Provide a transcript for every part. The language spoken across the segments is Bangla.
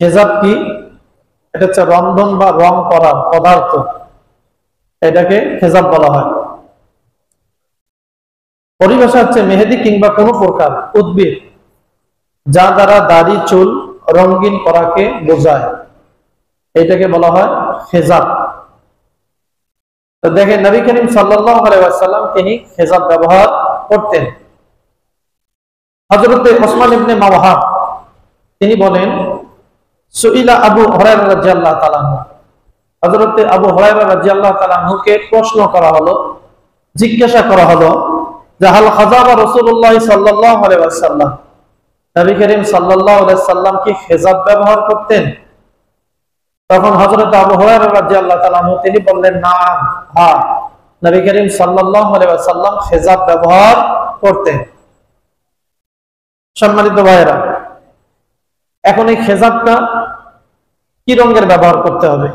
হেজাব কি? এটা হচ্ছে রন্ধন বা রং করার পদার্থ, এটাকে হেজাব বলা হয়। পরিভাষা হচ্ছে মেহেদি কিংবা কোনো প্রকার উদ্ভিদ যা দ্বারা দাড়ি চুল রঙিন করাকে বোঝায়, এটাকে বলা হয় হেজাব। তো দেখেন নবী করিম সাল্লাল্লাহু আলাইহি ওয়াসাল্লাম তিনি হেজাব ব্যবহার করতেন। হযরতে ওসমান ইবনে মাওহাব তিনি বলেন, সুইলা আবু হুরায়রা রাদিয়াল্লাহু তাআলা আনহু, হযরতে আবু হুরায়রা রাদিয়াল্লাহু তাআলা আনহুকে প্রশ্ন করা হলো, জিজ্ঞাসা করা হলো যে হাল খাযাবা রাসূলুল্লাহ সাল্লাল্লাহু আলাইহি ওয়াসাল্লাম, নবী করিম সাল্লাল্লাহু আলাইহি ওয়াসাল্লাম কি হেজাব ব্যবহার করতেন? তখন হযরত আবু হুরায়রা রাদিয়াল্লাহু তাআলা আনহু তিনি বললেন, নাম, হ্যাঁ, নবী করিম সাল্লাল্লাহু আলাইহি ওয়াসাল্লাম হেজাব ব্যবহার করতেন। সম্মানিত ভাইয়েরা, এখন এই হেজাবটা কি রঙের ব্যবহার করতে হবে?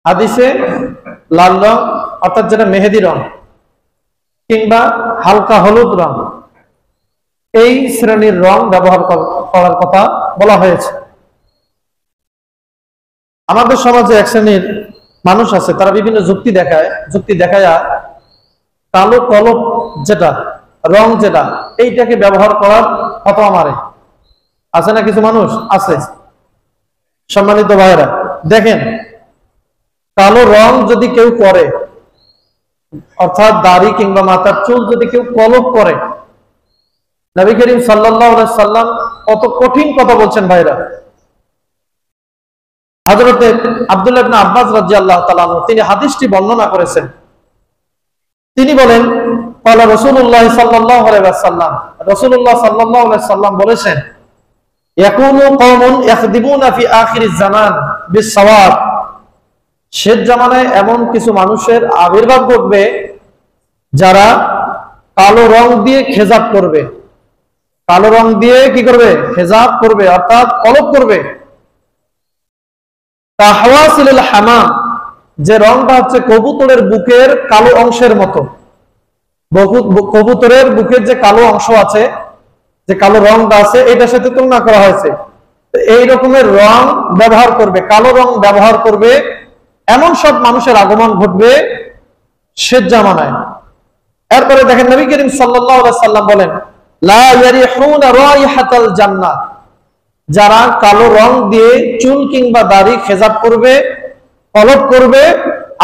হাদিসে লাল রং অর্থাৎ যেটা মেহেদি রং কিংবা হালকা হলুদ রং, এই শ্রেণীর রং ব্যবহার করার কথা বলা হয়েছে। আমাদের সমাজে এক শ্রেণীর মানুষ আছে, তারা বিভিন্ন যুক্তি দেখায় কালো কলপ যেটা রং যেটা এইটাকে ব্যবহার করার ফতোয়া মারে। আছে না কিছু মানুষ? আছে। সম্মানিত ভাইয়েরা, দেখেন কালো রং যদি কেউ করে, অর্থাৎ দাড়ি কিংবা মাথার চুল যদি কেউ কলপ করে, নবী করিম সাল্লাল্লাহু আলাইহি সাল্লাম কত কঠিন কথা বলছেন ভাইরা। হযরতে আব্দুল্লাহ ইবনে আব্বাস রাদিয়াল্লাহু তাআলা আনহু তিনি হাদিসটি বর্ণনা করেছেন। তিনি বলেন, ক্বালা রাসূলুল্লাহ সাল্লাল্লাহু আলাইহি ওয়াসাল্লাম, রাসূলুল্লাহ সাল্লাল্লাহু আলাইহি সাল্লাম বলেছেন, ইয়াকুনু কওমুন ইয়াখদিবুনা ফি আখিরিজ জামান বিস-সাওয়াদ, শেষ জামানায় এমন কিছু মানুষের আবির্ভাব ঘটবে যারা কালো রং দিয়ে খেজাব করবে। কালো রং দিয়ে কি করবে? খেজাব করবে, অর্থাৎ কলপ করবে। তাহওয়াসিলুল হামাম, যে রংটা হচ্ছে কবুতরের বুকের কালো অংশের মতো। কবুতরের বুকের যে কালো অংশ আছে, যে কালো রংটা আছে, এটার সাথে তুলনা করা হয়েছে। এই রকমের রং ব্যবহার করবে, কালো রং ব্যবহার করবে, এমন সব মানুষের আগমন ঘটবে শেষ জামানায়। এরপরে দেখেন নবী করিম সাল্লাল্লাহু আলাইহি সাল্লাম বলেন, লা ইয়ারিহুনা রাইহাতাল জান্নাহ, যারা কালো রং দিয়ে চুল কিংবা দাড়ি খেজাব করবে, কলপ করবে,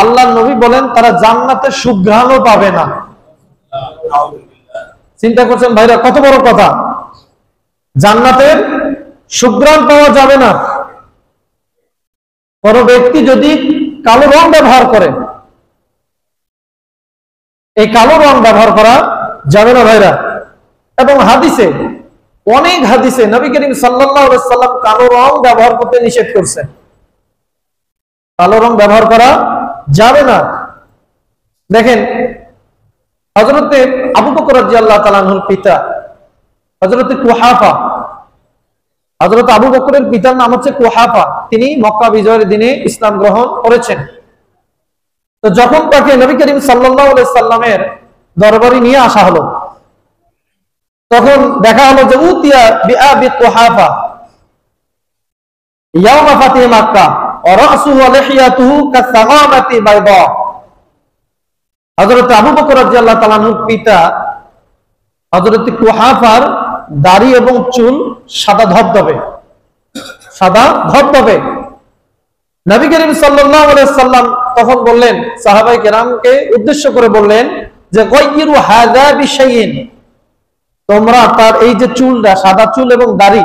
আল্লাহর নবী বলেন তারা জান্নাতের সুঘ্রাণও পাবে না। চিন্তা করছেন ভাইরা, কত বড় কথা! জান্নাতের সুঘ্রাণ পাওয়া যাবে না। কোন ব্যক্তি যদি কালো রং ব্যবহার করে, এই কালো রং ব্যবহার করা যাবে না ভাইরা। এবং হাদিসে, অনেক হাদিসে নবী করিম সাল্লাল্লাহু আলাইহি সাল্লাম কালো রং ব্যবহার করতে নিষেধ করছেন। কালো রং ব্যবহার করা যাবে না। দেখেন হযরতে আবু বকর রাদিয়াল্লাহু তাআলা আনহুর পিতা হযরতে কুহাফা, হযরত আবু বকরের পিতার নাম হচ্ছে কুহাফা, তিনি মক্কা বিজয়ের দিনে ইসলাম গ্রহণ করেছেন। তো যখন তাকে নবী করিম সাল্লাল্লাহু আলাইহি সাল্লামের দরবারে নিয়ে আসা হলো, তখন দেখা হলো যে উতিয়া বিআবি কুহাফা ইয়াওমা ফাতিহ মক্কা ওয়া রাসুহু ওয়া লিহিয়াতুহু কাসাগামাতি বাইদা। হযরত আবু বকর রাদিয়াল্লাহু তাআলা আনহুর পিতা হযরত কুহাফার দাড়ি এবং চুল সাদা ধবধবে, সাদা ধবধবে। নবী করিম সাল্লাল্লাহু আলাইহি সাল্লাম তখন বললেন, সাহাবায়ে কেরামকে উদ্দেশ্য করে বললেন যে গায়িরু হাযা বিশাইইন, তোমরা তার এই যে চুলটা, সাদা চুল এবং দাড়ি,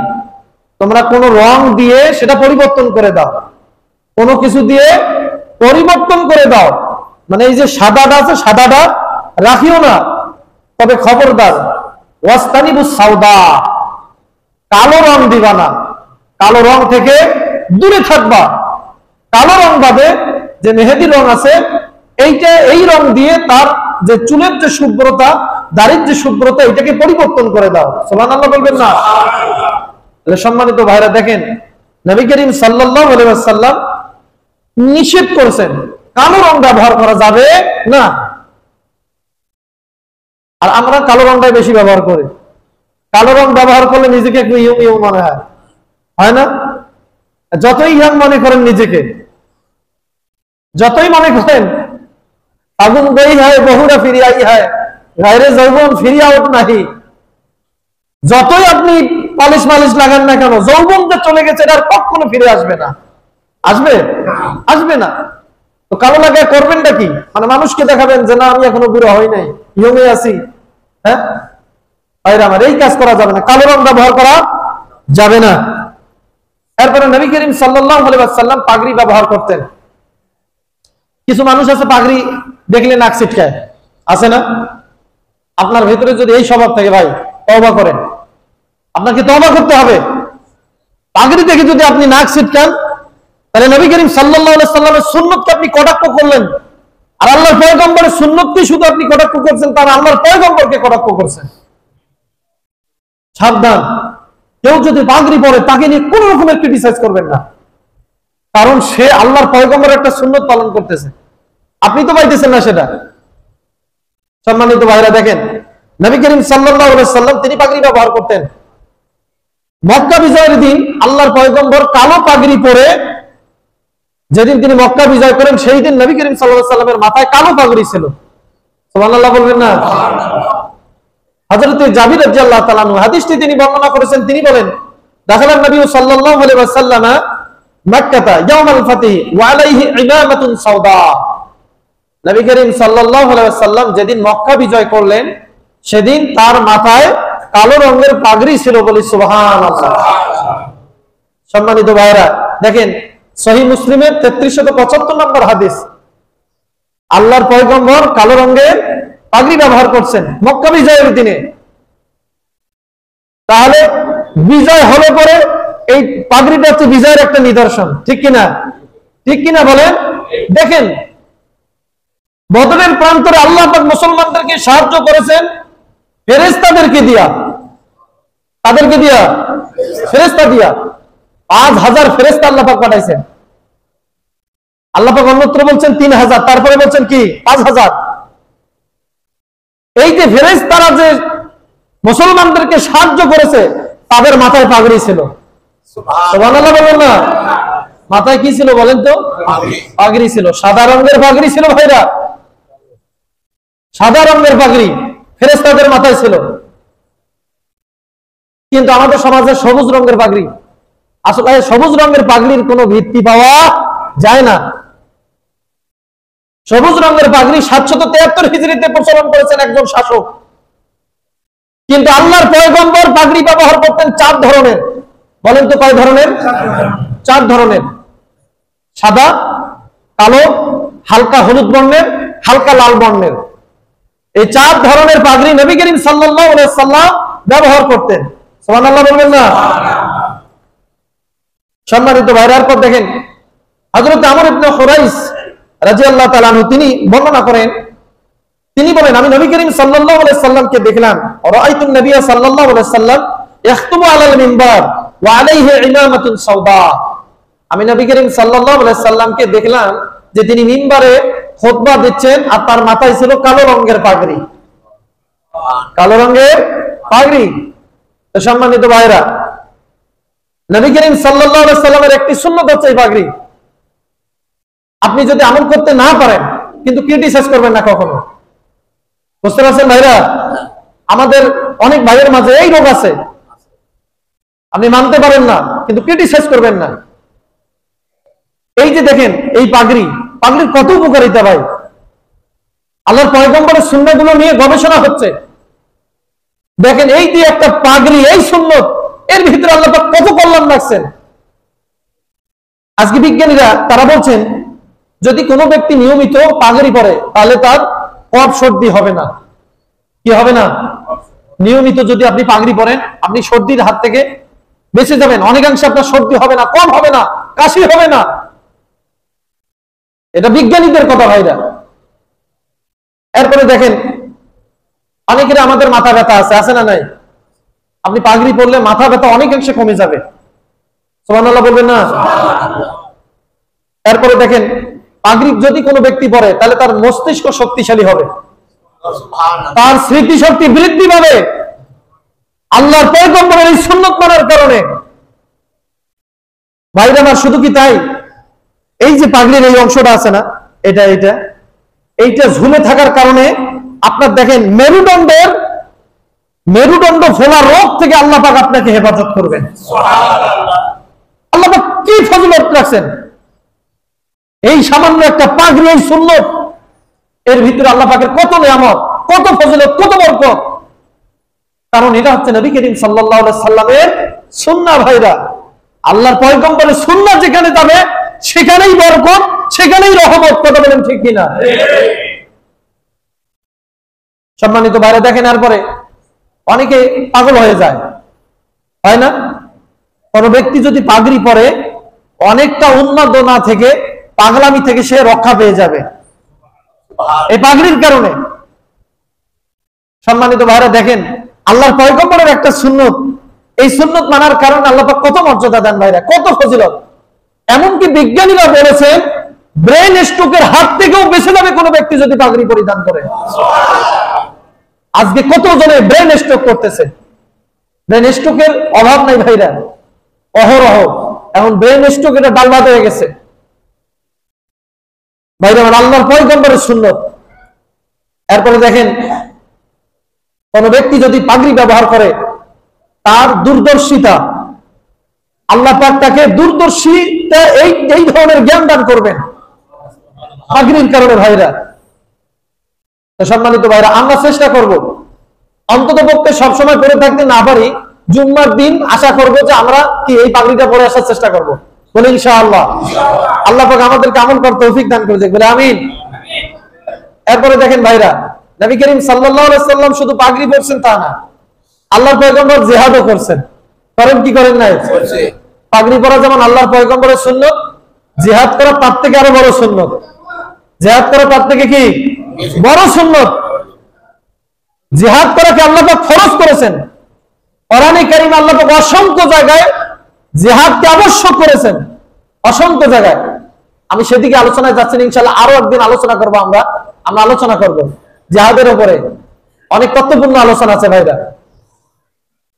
তোমরা কোন রং দিয়ে সেটা পরিবর্তন করে দাও, কোনো কিছু দিয়ে পরিবর্তন করে দাও। মানে এই যে সাদাটা আছে, সাদাটা রাখিও না, তবে খবরদার ওয়াস্তানিবুস সাওদা, কালো রং দিবা না, কালো রং থেকে দূরে থাকবা। কালো রং বাদে যে মেহেদি রং আছে, এইটা, এই রং দিয়ে তার যে চুলের যে শুভ্রতা, দাড়ির যে শুভ্রতা, এটাকে পরিবর্তন করে দাও। সুবহানাল্লাহ বলবেন না? সম্মানিত ভাইরা, দেখেন নবী করিম সাল্লাল্লাহু আলাইহি ওয়াসাল্লাম নিষেধ করেছেন, কালো রং ব্যবহার করা যাবে না। আর আমরা কালো রংটাই বেশি ব্যবহার করি। কালো রং ব্যবহার করলে নিজেকে একটু ইয়ং ইয়ং মনে হয়। হয় না? যতই ইয়াং মনে করেন নিজেকে, যতই মনে করেন আগুন গই হয় বহুরা ফিরিয়াই হয়, গায়রে যৌবন ফিরিয়া ওঠ নাহি, যতই আপনি পালিশ মালিশ লাগান না কেন, যৌবন যে চলে গেছে এটা কখনো ফিরে আসবে না। আসবে? আসবে না। তো কালো লাগায় করবেনটা কি? মানে মানুষকে দেখাবেন যে না আমি এখনো বুড়ো হই নাই, ইয়ংয়ে আছি। হ্যাঁ ভাইরা আমার, এই কাজ করা যাবে না, কালো রং ব্যবহার করা যাবে না। এরপরে নবী করিম সাল্লাল্লাহু আলাইহি ওয়াসাল্লাম পাগড়ি ব্যবহার করতেন। কিছু মানুষ আছে পাগড়ি দেখলে নাক ছিটকায়, আছে না? আপনার ভেতরে যদি এই স্বভাব থাকে ভাই, তওবা করেন, আপনাকে তওবা করতে হবে। পাগড়ি দেখে যদি আপনি নাক ছিটকান, তাহলে নবী করিম সাল্লাল্লাহু আলাইহি ওয়াসাল্লামের সুন্নতকে আপনি কটাক্ষ করলেন। আর আল্লাহর পয়গম্বরের সুন্নতকে শুধু আপনি কটাক্ষ করছেন, তার আল্লাহর পয়গম্বরকে কটাক্ষ করছেন। সাবধান, কেউ যদি পাগড়ি পরে তাকে নিয়ে কোন রকমের ক্রিটিসাইজ করবেন না, কারণ সে আল্লাহর পয়গম্বরের একটা সুন্নত পালন করতেছে, আপনি তো পাইতেছেন না সেটা। সম্মানিত ভাইরা দেখেন, নবী করিম সাল্লাল্লাহু আলাইহি ওয়াসাল্লাম তিনি পাগড়ি ব্যবহার করতেন। মক্কা বিজয়ের দিন আল্লাহর পয়গম্বর কালো পাগড়ি পরে, যেদিন তিনি মক্কা বিজয় করেন সেই দিন নবী করিম সাল্লাল্লাহু আলাইহি ওয়াসাল্লামের মাথায় কালো পাগড়ি ছিল। সুবহানাল্লাহ বলবেন না? হযরত জাবির রাদিয়াল্লাহু তাআলা আনহু হাদিসটি তিনি বর্ণনা করেছেন, তিনি বলেন দাখালান নবী সাল্লাল্লাহু আলাইহি ওয়াসাল্লাম মক্কাতা ইয়াউমাল ফাতহি ওয়া আলাইহি ইমামাতুন সাওদা। নবী করিম সাল্লাল্লাহু আলাইহি ওয়াসাল্লাম যেদিন মক্কা বিজয় করলেন সেদিন তার মাথায় কালো রঙের পাগড়ি ছিল, বলি সুবহানাল্লাহ। সম্মানিত ভাইরা দেখেন, সহিহ মুসলিমের 3375 নম্বর হাদিস, আল্লাহর পয়গম্বর কালো রঙের পাগড়ি ব্যবহার করছেন মক্কা বিজয়ের দিনে। তাহলে বিজয় হলে পরে এই পাগড়িটা হচ্ছে বিজয়ের একটা নিদর্শন, ঠিক কিনা? ঠিক কিনা বলেন? দেখেন, বদরের প্রান্তরে আল্লাহ পাক মুসলমানদেরকে সাহায্য করেছেন ফেরেশতাদেরকে দিয়া, তাদেরকে দিয়া, ফেরেশতা দিয়া 5000 ফেরেশতা আল্লাহ পাক পাঠাইছেন। আল্লাহ পাক অন্যত্র বলছেন 3000, তারপরে বলছেন কি 5000। এই যে ফেরেশতারা যে মুসলমানদেরকে সাহায্য করেছে তাদের মাথায় পাগড়ি ছিল। সুবহানাল্লাহ বলেন না? মাথায় কি ছিল বলেন তো? পাগড়ি ছিল, সাদা রঙের পাগড়ি ছিল ভাইরা, সাদা রঙের পাগড়ি ফেরেশতাদের মাথায় ছিল। কিন্তু আমাদের সমাজে সবুজ রঙের পাগড়ি, আসলে সবুজ রঙের পাগড়ির কোনো ভিত্তি পাওয়া যায় না। সবুজ রঙের পাগড়ি 773 হিজরিতে প্রচলন করেছেন একজন শাসক, কিন্তু আল্লাহর পয়গম্বর পাগড়ি ব্যবহার করতেন 4 ধরনের। বলেন তো কয় ধরনের? 4 ধরনের, সাদা, কালো, হালকা হলুদ বর্ণের, হালকা লাল বর্ণের। এই 4 ধরনের পাগড়ি নবী করিম সাল্লাল্লাহু আলাইহি ওয়াসাল্লাম ব্যবহার করতেন। সুবহানাল্লাহ বলবেন না? সম্মানিত ভাইরা, পর দেখেন হযরত আমর ইবনে হুরাইস রাদিয়াল্লাহু তাআলা আনহু তিনি বর্ণনা করেন, তিনি বলেন আমি নবী করিম সাল্লাল্লাহু আলাইহি ওয়াসাল্লামকে দেখলাম, রাআইতুন নবিয়্য সাল্লাল্লাহু আলাইহি ওয়াসাল্লাম ইয়াখতুবু আলাল মিম্বার ওয়া আলাইহি ইমামাতুন সাওদা। আমি নবী করিম সাল্লাল্লাহু আলাইহি ওয়াসাল্লামকে দেখলাম যে তিনি মিম্বারে খুতবা দিচ্ছেন আর তার মাথায় ছিল কালো রঙের পাগড়ি, কালো রঙের পাগড়ি। তো সম্মানিত ভাইরা, নবী করিম সাল্লাল্লাহু আলাইহি ওয়াসাল্লামের একটি সুন্নাত হচ্ছে এই পাগড়ি। আপনি যদি আমল করতে না পারেন কিন্তু ক্রিটিসাইজ করবেন না কখনো, বুঝতে পারছেন ভাইরা? আমাদের অনেক ভাইয়ের মাঝে এই রোগ আছে, আপনি মানতে পারেন না কিন্তু ক্রিটিসাইজ করবেন না। এই যে দেখেন এই পাগড়ি, পাগড়ির কত উপকারিতা ভাই, আল্লাহর পয়গম্বরের সুন্নাতগুলো নিয়ে গবেষণা হচ্ছে। দেখেন এই যে একটা পাগড়ি, এই সুন্নত, এর ভিতরে আল্লাহ পাক কত কল্যাণ রাখছেন। আজকে বিজ্ঞানীরা তারা বলছেন যদি কোনো ব্যক্তি নিয়মিত পাগড়ি পরে তাহলে তার কফ সর্দি হবে না। কি হবে না? নিয়মিত যদি আপনি পাগড়ি পরেন আপনি সর্দির হাত থেকে বেঁচে যাবেন, অনেকাংশে আপনার সর্দি হবে না, কম হবে না, কাশি হবে না। এটা বিজ্ঞানীদের কথা ভাইরা। এরপরে দেখেন অনেকের আমাদের মাথা ব্যথা আছে না নাই? আপনি পাগড়ি পরলে মাথা ব্যথা অনেকাংশে কমে যাবে। সুবহানাল্লাহ বলবেন না? এরপরে দেখেন পাগড়ি যদি কোনো ব্যক্তি পরে তাহলে তার মস্তিষ্ক শক্তিশালী হবে, তার স্মৃতিশক্তি বৃদ্ধি পাবে আল্লাহর পয়গম্বরের এই সুন্নাত মানার কারণে। ভাইরা আমার, শুধু কি তাই? এই যে পাগড়ির এই অংশটা আছে না, এইটা ঝুলে থাকার কারণে আপনার দেখেন মেরুদণ্ড ফোলা রোগ থেকে আল্লাহ পাক আপনাকে হেফাজত করবেন। আল্লাহ পাক কি ফজিলত রাখছেন এই সামান্য একটা পাগড়ি, এই সুন্নত, এর ভিতরে আল্লাহ পাকের কত নিয়ামত, কত ফজিলত, কত বরকত। কারণ এটা হচ্ছে নবী করিম সাল্লাল্লাহু আলাইহি সাল্লামের সুন্নাহ। ভাইরা, আল্লাহর পয়গম্বরের সুন্নাহ যেখানে যাবে সেখানেই বরকত, সেখানেই রহমত। কথা বলেন ঠিক কিনা? সম্মানিত ভাইরা, দেখেন এরপরে অনেকে পাগল হয়ে যায়, হয় না? কোন ব্যক্তি যদি পাগড়ি পরে অনেকটা উন্মাদনা থেকে, পাগলামি থেকে সে রক্ষা পেয়ে যাবে এই পাগড়ির কারণে। সম্মানিত ভাইরা, দেখেন আল্লাহর পয়গম্বরের একটা সুন্নত, এই সুন্নত মানার কারণে আল্লাহ পাক কত মর্যাদা দেন ভাইরা, কত ফজিলত। এমনকি বিজ্ঞানীরা বলেছেন ব্রেন স্ট্রোকের হাত থেকেও বেঁচে যাবে কোনো ব্যক্তি যদি পাগড়ি পরিধান করে। আজকে কত জনে ব্রেন স্ট্রোক করতেছে, ব্রেন স্ট্রোকের অভাব নাই ভাইরা, অহরহ। এখন ব্রেন স্ট্রোক এটা ডালভাত হয়ে গেছে ভাইরা আমার, আল্লাহর পয়গম্বরের সুন্নত। এরপরে দেখেন কোন ব্যক্তি যদি পাগড়ি ব্যবহার করে তার দূরদর্শিতা, আল্লাহ পাক তাকে দূরদর্শিতা এই ধরনের জ্ঞান দান করবেন পাগড়ির কারণে। ভাইরা, সম্মানিত ভাইরা, আমরা চেষ্টা করব অন্তত পক্ষে সবসময় পরে থাকতে না পারি, জুম্মার দিন আশা করব যে আমরা কি এই পাগড়িটা পরে আসার চেষ্টা করব। বলে ইনশাআল্লাহ। আল্লাহ পাক আমাদেরকে আমল করার তৌফিক দান করে দেখ, বলে আমিন। এরপরে দেখেন ভাইরা, নবী করিম সাল্লাল্লাহু আলাইহি সাল্লাম শুধু পাগড়ি পরছেন তা না, আল্লাহর পয়গম্বর জিহাদও করছেন। করেন কি করেন নাই? পাগড়ি পরা যেমন আল্লাহর পয়গম্বরের সুন্নত, জিহাদ করা তার থেকে আরো বড় সুন্নত। জিহাদ করা তার থেকে কি বড় সুন্নত। জিহাদ করাকে আল্লাহ পাক ফরজ করেছেন। কোরআনে কারীমে আল্লাহ পাক অসংখ্য জায়গায় জিহাদকে আবশ্যক করেছেন, অসংখ্য জায়গায়। আমি সেদিকে আলোচনায় যাচ্ছি না, ইনশাআল্লাহ আরো একদিন আলোচনা করব। আমরা আলোচনা করব জিহাদের উপরে, অনেক তথ্যপূর্ণ আলোচনা আছে ভাইরা।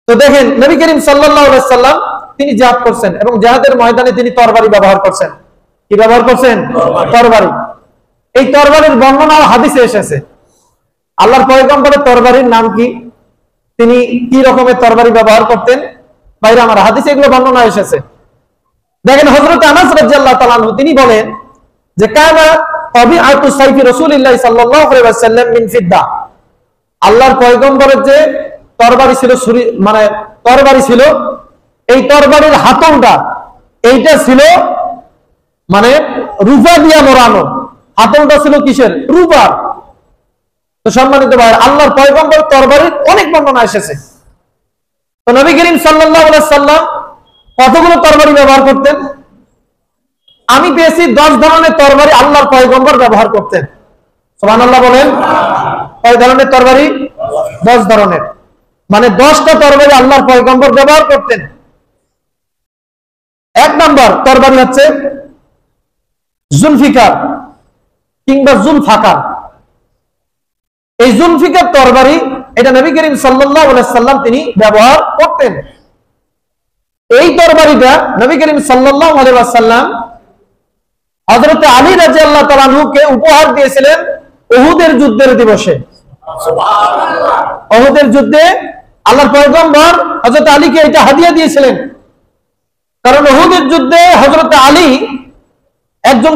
তো দেখেন নবী করিম সাল্লাল্লাহু আলাইহি সাল্লাম তিনি জিহাদ করছেন এবং জিহাদের ময়দানে তিনি তরবারি ব্যবহার করছেন। কি ব্যবহার করছেন? তরবারি। এই তরবারির বর্ণনা হাদিসে এসেছে। আল্লাহর পয়গম্বরের তরবারির নাম কি, তিনি কি রকমের তরবারি ব্যবহার করতেন ভাইরা আমার, হাদিসে এগুলো বর্ণনা এসেছে। দেখেন হযরত আনাস রাদিয়াল্লাহু তাআলা আনহু তিনি বলেন যে কানা তাবিআতু সাইফি রাসূলিল্লাহ সাল্লাল্লাহু আলাইহি ওয়াসাল্লাম মিন ফিদ্দা। আল্লাহর পয়গম্বরের যে তরবারি ছিল, মানে তরবারি ছিল, এই তরবারির হাতলটা এইটা ছিল মানে রূপা দিয়া মোড়ানো। হাতলটা ছিল কিসের? রূপার। তো সম্মানিত ভাই, আল্লাহর পয়গম্বর তরবারির অনেক বর্ণনা এসেছে। তো নবী করিম সাল্লাল্লাহু আলাইহি সাল্লাম কতগুলো তরবারি ব্যবহার করতেন? আমি পেয়েছি 10 ধরনের তরবারি আল্লাহর পয়গম্বর ব্যবহার করতেন। সুবহানাল্লাহ বলেন। কয় ধরনের তরবারি? 10 ধরনের, মানে 10টা তরবারি আল্লাহর পয়গম্বর ব্যবহার করতেন। এক নাম্বার তরবারি হচ্ছে জুলফিকার কিংবা জুলফাকার। এই জুলফিকার তরবারি এটা নবী করিম সাল্লাল্লাহু আলাইহি সাল্লাম তিনি ব্যবহার করতেন। এই তরবারিটা নবী করিম সাল্লাল্লাহু আলাইহি ওয়াসাল্লাম হযরত আলী রাদিয়াল্লাহু তাআলা আনহুকে উপহার দিয়েছিলেন উহুদের যুদ্ধের দিবসে। সুবহানাল্লাহ। উহুদের যুদ্ধে আল্লাহর পয়গম্বর হযরত আলীকে এটা হাদিয়া দিয়েছিলেন, কারণ উহুদের যুদ্ধে হযরত আলী একজন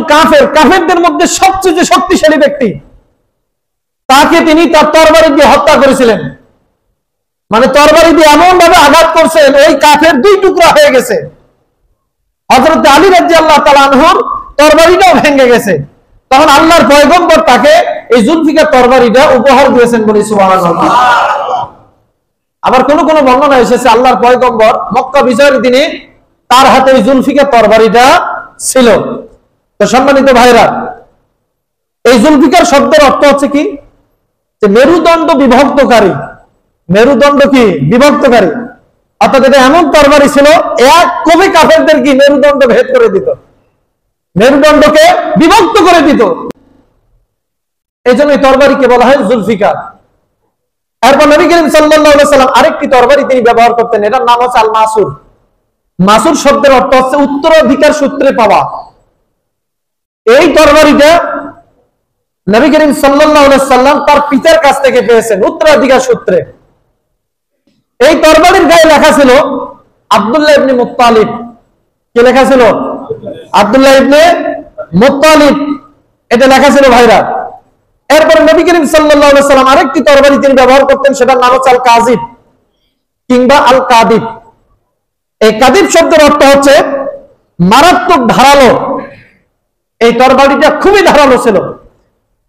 কাফেরদের মধ্যে সবচেয়ে শক্তিশালী ব্যক্তি, তাকে তিনি তার তরবারি দিয়ে হত্যা করেছিলেন। মানে তরবারি দিয়ে এমন ভাবে আঘাত করছেন ওই কাফের 2 টুকরা হয়ে গেছে। হযরত আলী রাদিয়াল্লাহু তাআলা আনহুর তরবারিটাও ভেঙে গেছে। তখন আল্লাহর পয়গম্বর তাকে এই জুলফিকার তরবারিটা উপহার দিয়েছেন, বলি সুবহানাল্লাহ। আবার কোন কোন বর্ণনা এসেছে আল্লাহর পয়গম্বর মক্কা বিজয়ের দিনে তার হাতে এই জুলফিকার তরবারিটা ছিল। তো সম্মানিত ভাইরা, এই জুলফিকার শব্দের অর্থ হচ্ছে কি, যে মেরুদণ্ড বিভক্তকারী। মেরুদণ্ড কি? বিভক্তকারী। অর্থাৎ এটা এমন তরবারি ছিল এক কবি কাফেরদের কি মেরুদণ্ড ভেদ করে দিত, মেরুদণ্ডকে বিভক্ত করে দিত। এই জন্য এই তরবারিকে বলা হয় জুলফিকার। এরপর নবী করিম সাল্লাল্লাহু আলাইহি ওয়াসাল্লাম আরেকটি তরবারি তিনি ব্যবহার করতেন, এটার নাম হচ্ছে আল মাসুর। মাসুর শব্দের অর্থ হচ্ছে উত্তরাধিকার সূত্রে পাওয়া। এই তরবারিটা নবী করিম সাল্লাল্লাহু আলাইহি সাল্লাম তার পিতার কাছ থেকে পেয়েছেন উত্তরাধিকার সূত্রে। এই তরবারির গায়ে লেখা ছিল আব্দুল্লাহ ইবনে মুত্তালিব। কি লেখা ছিল? আব্দুল্লাহ ইবনে মুত্তালিব, এটা লেখা ছিল ভাইরা। এরপরে নবী করিম সাল্লাল্লাহু আলাইহি সাল্লাম আরেকটি তরবারি তিনি ব্যবহার করতেন, সেটার নাম হচ্ছে আল কাযিব কিংবা আল কাদিব। এই কাদিব শব্দের অর্থ হচ্ছে মারাত্মক ধারালো। এই তরবারিটা খুবই ধারালো ছিল,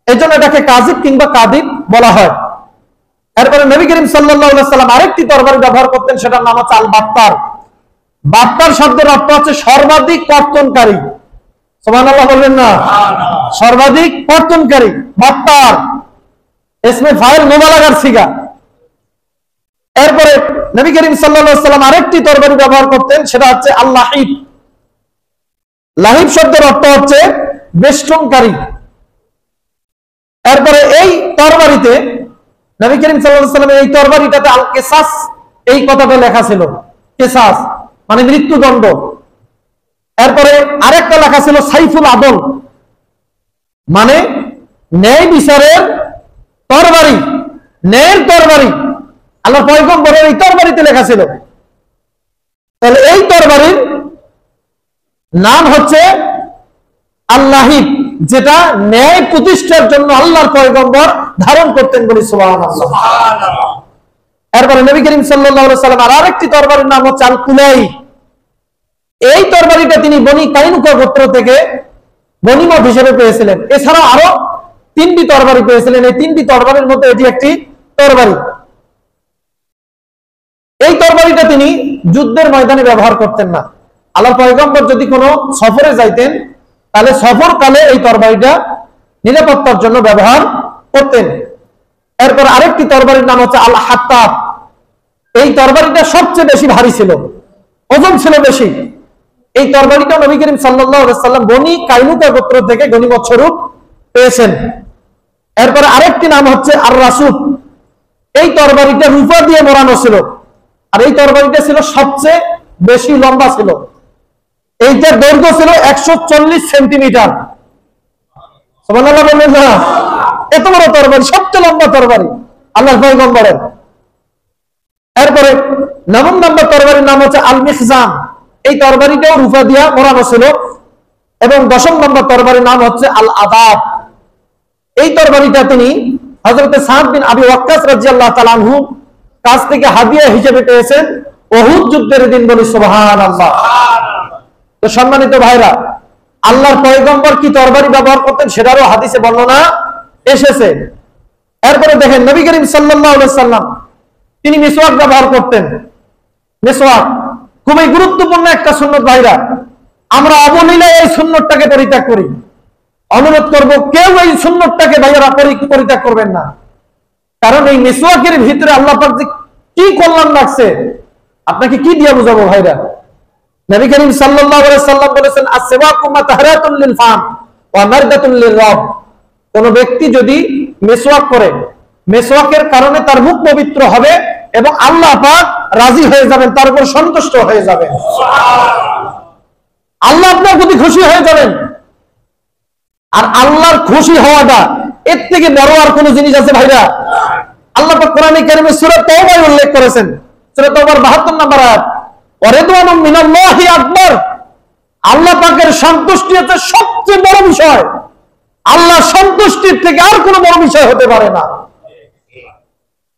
এজন্য এটাকে কাযিব কিংবা কাদিব বলা হয়। এরপরে নবী করিম সাল্লাল্লাহু আলাইহি সাল্লাম আরেকটি তরবারি ব্যবহার করতেন, সেটার নাম হচ্ছে আল বাত্তার। বাত্তার শব্দের অর্থ হচ্ছে সর্বাধিক কর্তনকারী। সুবহানাল্লাহ বলবেন না? সর্বাধিক কর্তনকারী বাত্তার, ইসমে ফাইল মুবালাগার সিগা। এরপরে নবী করিম সাল্লাল্লাহু আলাইহি সাল্লাম আরেকটি তরবারি ব্যবহার করতেন, সেটা হচ্ছে আল লাহিব। লাহিব শব্দের অর্থ হচ্ছে বেষ্টনকারী। এরপরে এই তরবারিতে নবী করিম সাল্লাল্লাহু আলাইহি সাল্লাম এই তরবারিটাতে আল কিসাস এই কথাটা লেখা ছিল। কিসাস মানে মৃত্যুদণ্ড। এরপরে আরেকটা লেখা ছিল সাইফুল আদল, মানে ন্যায় বিচারের তরবারি, ন্যায়ের তরবারি। আল্লাহর পয়গম্বরের এই তরবারিতে লেখা ছিল। তাহলে এই তরবারির নাম হচ্ছে আল্লাহিব, যেটা ন্যায় প্রতিষ্ঠার জন্য আল্লাহর পয়গম্বর ধারণ করতেন, বলি সুবহানাল্লাহ। এরপরে নবী করিম সাল্লাল্লাহু আলাইহি সাল্লাম আরেকটি তরবারির নাম হচ্ছে আল কুলাই। এই তরবারিটা তিনি বনি কাইনুকা গোত্র থেকে গনিমত হিসেবে পেয়েছিলেন। এছাড়াও আরো 3টি তরবারি পেয়েছিলেন। এই 3টি তরবারির মধ্যে এটি একটি তরবারি। এই তরবারিটা তিনি যুদ্ধের ময়দানে ব্যবহার করতেন না। আল্লাহর পয়গম্বর যদি কোনো সফরে যাইতেন, তাহলে সফরকালে এই তরবারিটা নিরাপত্তার জন্য ব্যবহার করতেন। এরপর আরেকটি তরবারির নাম হচ্ছে আল হাত্তাব। এই তরবারিটা সবচেয়ে বেশি ভারী ছিল, ওজন ছিল বেশি। এই তরবারিটা নবী করিম সাল্লাল্লাহু আলাইহি সাল্লাম বনি কাইনুকা গোত্র থেকে গনিমত স্বরূপ পেয়েছেন। এরপর আরেকটি নাম হচ্ছে আর রাসূল। এই তরবারিটা রূপা দিয়ে মোড়ানো ছিল, আর এই তরবারিটা ছিল সবচেয়ে বেশি লম্বা ছিল। এইটার দৈর্ঘ্য ছিল 140 সেন্টিমিটার। সুবহানাল্লাহ বলবেন না? এত বড় তরবারি, সবচেয়ে লম্বা তরবারি আল্লাহর পয়গম্বরের। এরপরে 9 নম্বর তরবারির নাম হচ্ছে আল মিখজাম। এই তরবারিটাও রূপা দিয়া মোড়ানো ছিল। এবং 10 নম্বর তরবারির নাম হচ্ছে আল আদাব। এই তরবারিটা তিনি হযরত সাদ বিন আবি ওয়াক্কাস রাদিয়াল্লাহু তাআলা আনহু কাছ থেকে হাদিয়া হিসেবে পেয়েছেন উহুদ যুদ্ধের দিন, বলি সুবহানাল্লাহ। তো সম্মানিত ভাইরা, আল্লাহর পয়গম্বর কি তরবারি ব্যবহার করতেন সেটারও হাদিসে বর্ণনা এসেছে। এরপরে দেখেন নবী করিম সাল্লাল্লাহু আলাইহি সাল্লাম তিনি মিসওয়াক ব্যবহার করতেন। মিসওয়াক খুবই গুরুত্বপূর্ণ একটা সুন্নত ভাইরা। আমরা অবলীলায় এই সুন্নতটাকে পরিত্যাগ করি। অনুরোধ করব, কেউ এই সুন্নতটাকে ভাইয়ারা পরিত্যাগ করবেন না। কারণ এই মিসওয়াকের ভিতরে আল্লাহ পাক যে কি কল্যাণ রাখছে, আপনাকে কি দিয়ে বুঝাবো ভাইরা। নবী করিম সাল্লাল্লাহু আলাইহি সাল্লাম বলেছেন, আস-সিওয়াকু মাতাহরাতুন লিল ফাম ওয়া মারদাতুন লির রব। কোন ব্যক্তি যদি মিসওয়াক করে, মিসওয়াকের কারণে তার মুখ পবিত্র হবে এবং আল্লাহ পাক রাজি হয়ে যাবেন, তার উপর সন্তুষ্ট হয়ে যাবেন। আল্লাহ আপনার প্রতি খুশি হয়ে যাবেন। আর আল্লাহর খুশি হওয়াটা এর থেকে বড় আর কোন জিনিস আছে ভাইরা? আল্লাহ পাক কোরআনে কারিমে সূরা তাওবায় উল্লেখ করেছেন, সূরা তাওবার 72 নম্বর আয়াত, ওয়ারিদওয়ানুম মিনাল্লাহি আকবার। আল্লাহ পাকের সন্তুষ্টি হচ্ছে সবচেয়ে বড় বিষয়। আল্লাহ সন্তুষ্টির থেকে আর কোনো বড় বিষয় হতে পারে না।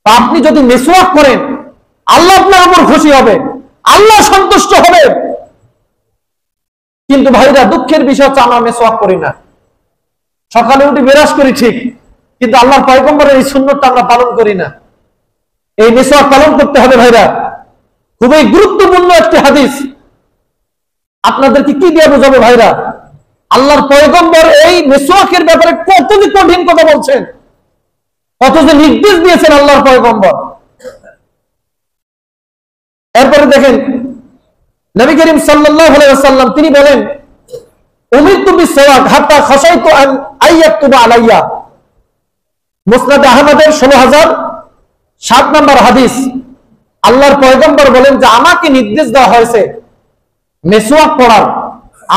আপনি যদি মিসওয়াক করেন, আল্লাহ আপনার উপর খুশি হবে, আল্লাহ সন্তুষ্ট হবে। কিন্তু ভাইরা, দুঃখের বিষয় হচ্ছে আমরা মিসওয়াক করি না। সকালে উঠে বিরাজ করি ঠিক, কিন্তু আল্লাহর পয়গম্বরের এই সুন্নতটা আমরা পালন করি না। এই মিসওয়াক পালন করতে হবে ভাইরা, খুবই গুরুত্বপূর্ণ একটি হাদিস। আপনাদেরকে কি দিয়ে বোঝাবো ভাইরা? আল্লাহর পয়গম্বর এই মিসওয়াকের ব্যাপারে কত যে কঠিন কথা বলছেন, কত যে নির্দেশ দিয়েছেন আল্লাহর পয়গম্বর। এরপরে দেখেন নবী করিম সাল্লাল্লাহু আলাইহি ওয়াসাল্লাম তিনি বলেন, উমিরতু বিসওয়াক হাত্তা খাশাইতু আন আইয়াতুবা আলাইয়া। মুসনাদ আহমদের 16007 নম্বর হাদিস। আল্লাহর পয়গম্বর বলেন যে আমাকে নির্দেশ দেওয়া হয়েছে মেসওয়াক পড়ার।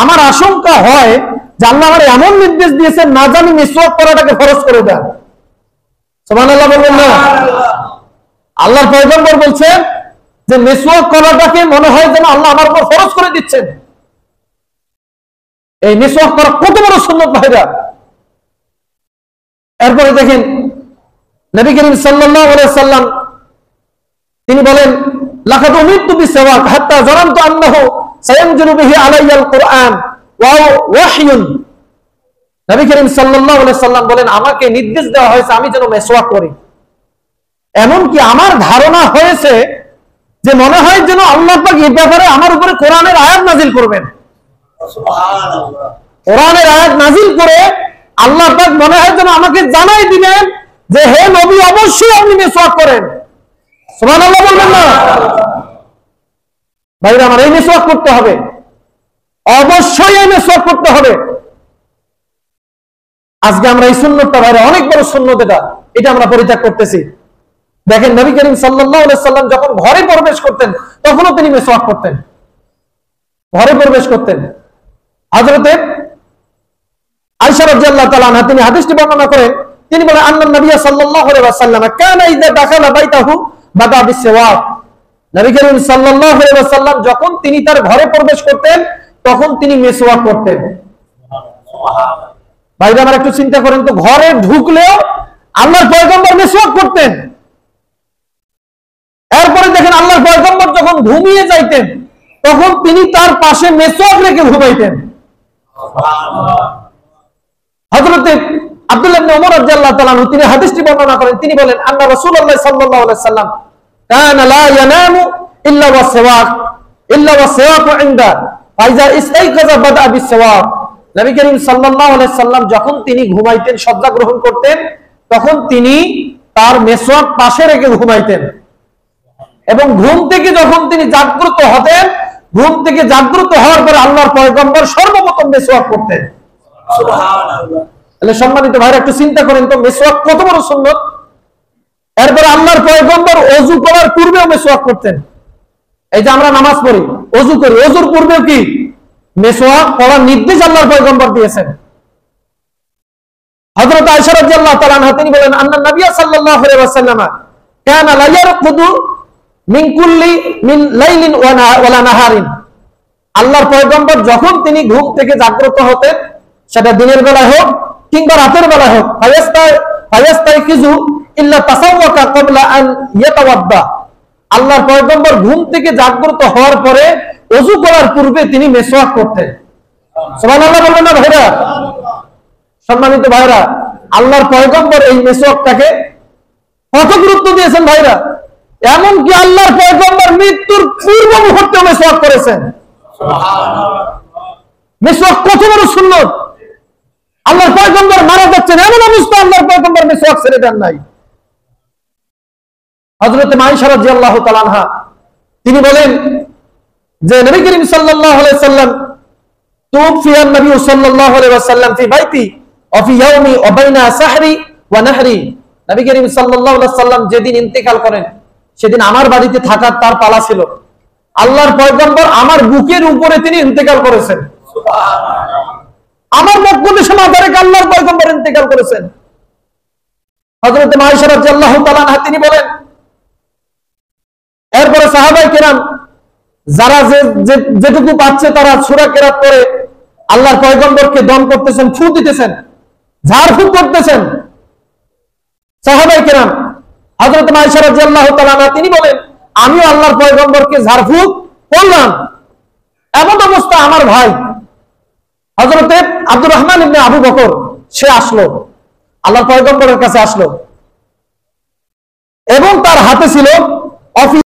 আমার আশঙ্কা হয় যে আল্লাহ আমার এমন নির্দেশ দিয়েছেন না জানি মেসওয়াক করাটাকে ফরজ করে দেন। সুবহানাল্লাহ বলবেন না? আল্লাহর পয়গম্বর বলছেন যে মেসওয়াক করাটাকে মনে হয় যেন আল্লাহ আমার উপর ফরজ করে দিচ্ছেন। এই মেসওয়াক করা কত বড় সুন্নাত ভাইরা। এরপরে দেখেন নবী করিম সাল্লাল্লাহু আলাইহি সাল্লাম তিনি বলেন লাকাদ উমিরতু বিসওয়াক হাত্তা জানানতু আন্নাহু সায়ানজিলু বিহি আলাইয়াল কুরআন ওয়া ওয়াহয়ুন। নবী করিম সাল্লাল্লাহু আলাইহি সাল্লাম বলেন আমাকে নির্দেশ দেওয়া হয়েছে আমি যেন মেসওয়াক করি। এমন কি আমার ধারণা হয়েছে যে মনে হয় যেন আল্লাহ পাক এই ব্যাপারে আমার উপরে কোরআনের আয়াত নাজিল করবেন। সুবহানাল্লাহ। কোরআনের আয়াত নাজিল করে আল্লাহ পাক মনে হয় যেন আমাকে জানাই দিবেন যে হে নবী অবশ্যই আপনি মেসওয়াক করেন। সুবহানাল্লাহ বলবেন না? ভাইরা আমার এই মেসওয়াক করতে হবে, অবশ্যই এই মেসওয়াক করতে হবে। আজকে আমরা এই সুন্নতটা ভাইরা অনেক বড় সুন্নত, এটা আমরা পরিত্যাগ করতেছি। দেখেন নবী করিম সাল্লাল্লাহু আলাইহি সাল্লাম যখন ঘরে প্রবেশ করতেন তখনও তিনি মেসওয়াক করতেন, ঘরে প্রবেশ করতেন। হযরতে আয়েশা রাদিয়াল্লাহু তাআলা আনহা তিনি হাদিসটি বর্ণনা করেন, তিনি বলেন আন্নান নবী সাল্লাল্লাহু আলাইহি ওয়াসাল্লাম কানা ইযা দাখালা বাইতাহু বাদা বিসওয়াক। নবী করিম সাল্লাল্লাহু আলাইহি ওয়াসাল্লাম যখন তিনি তার ঘরে প্রবেশ করতেন তখন তিনি মেসওয়াক করতেন। সুবহানাল্লাহ। ভাইরা আমার একটু চিন্তা করেন তো, ঘরে ঢুকলেও আল্লাহর পয়গম্বর মেসওয়াক করতেন। এরপরে দেখেন আল্লাহর পয়গম্বর যখন ঘুমিয়ে যাইতেন তখন তিনি তার পাশে মেসওয়াক রেখে ঘুমাইতেন। সুবহানাল্লাহ। হযরতে আব্দুল্লাহ ইবনে ওমর রাদিয়াল্লাহু তাআলা তিনি হাদিসটি বর্ণনা করেন, তিনি বলেন আন্না রাসূলুল্লাহ সাল্লাল্লাহু আলাইহি সাল্লাম কানা লা ইয়ানামু ইল্লা ওয়াসওয়াক ইল্লা ওয়াসওয়াকু ইনদা ফাইজা ইস্তাইকাযা বাদা বিসওয়াক। নবী করিম সাল্লাল্লাহু আলাইহি সাল্লাম যখন তিনি ঘুমাইতেন, শয্যা গ্রহণ করতেন, তখন তিনি তার মেসওয়াক পাশে রেখে ঘুমাইতেন এবং ঘুম থেকে যখন তিনি জাগ্রত হতেন, ঘুম থেকে জাগ্রত হওয়ার পর আল্লাহর পয়গম্বর সর্বপ্রথম মেসওয়াক করতেন। সুবহানাল্লাহ। তাহলে সম্মানিত ভাইরা একটু চিন্তা করেন তো মেসওয়াক কত বড় সুন্নত। এরপর আল্লাহর পয়গম্বর ওযু করার পূর্বেও মেসওয়াক করতেন। এই যে আমরা নামাজ পড়ি, ওযু করি, ওযুর পূর্বেও কি মেসওয়াক করার নির্দেশ আল্লাহর পয়গম্বর দিয়েছেন। হযরত আয়েশা রাদিয়াল্লাহু তাআলা আনহা তিনি বলেন আন্নান নবী সাল্লাল্লাহু আলাইহি ওয়াসাল্লাম কানা লা ইয়ারকুদু মিন কুল্লি মিন লাইলিন ওয়া নাহারিন। আল্লাহর পয়গম্বর যখন তিনি ঘুম থেকে জাগ্রত হতেন, সেটা দিনের বেলায় হোক কিংবা রাতের বেলায় হোক, ফায়াস্তাইকিযু ইল্লা তাসাওয়াকা ক্বাবলা আন ইয়াতাওয়াদ্দা। আল্লাহর পয়গম্বর ঘুম থেকে জাগ্রত হওয়ার পরে ওযু করার পূর্বে তিনি মেসওয়াক করতেন। সুবহানাল্লাহ বলবেন না ভাইরা? সম্মানিত ভাইরা, আল্লাহর পয়গম্বর এই মেসওয়াকটাকে কত গুরুত্ব দিয়েছেন ভাইরা। এমনকি আল্লাহর পয়গম্বর মৃত্যুর পূর্ব মুহূর্তে মেসওয়াক করেছেন। সুবহানাল্লাহ। মেসওয়াক কত বড় সুন্নত। আল্লাহর পয়গম্বর মারা যাচ্ছেন এমন অবস্থা আল্লাহর পয়গম্বর মেসওয়াক ছেড়ে দেন নাই। হযরত আয়েশা রাদিয়াল্লাহু তাআলা আনহা তিনি বলেন যে নবী করিম সাল্লাল্লাহু আলাইহি সাল্লাম তুফিয়ান নবী সাল্লাল্লাহু আলাইহি ওয়াসাল্লাম ফি বাইতি ওয়া ফি ইয়াউমি ওয়া বাইনা সাহরি ওয়া নাহরি। নবী করিম সাল্লাল্লাহু আলাইহি সাল্লাম যেদিন ইন্তেকাল করেন সেদিন আমার বাড়িতে থাকার তার পালা ছিল। আল্লাহর পয়গম্বর আমার বুকের উপরে তিনি ইন্তেকাল করেছেন। সুবহানাল্লাহ। আমার মক্কাদেশে মাথা রেখে আল্লাহর পয়গম্বর ইন্তেকাল করেছেন। হযরত আয়েশা রাদিয়াল্লাহু তাআলা আনহা তিনি বলেন এরপরে সাহাবায়ে কেরাম যারা যেটুকু পাচ্ছে তারা সূরা কেরাত করে আল্লাহর পয়গম্বরকে দম করতেছেন, ফু দিতেছেন, ঝাড়ফুঁক করতেছেন। সাহাবায়ে কেরাম হযরত আয়েশা রাদিয়াল্লাহু তাআলা আনহা তিনি বলেন আমিও আল্লাহর পয়গম্বরকে ঝাড়ফুঁক করলাম। এমন অবস্থা আমার ভাই হযরতে আব্দুর রহমান ইবনে আবু বকর সে আসলো, আল্লাহর পয়গম্বরের কাছে আসলো এবং তার হাতে ছিল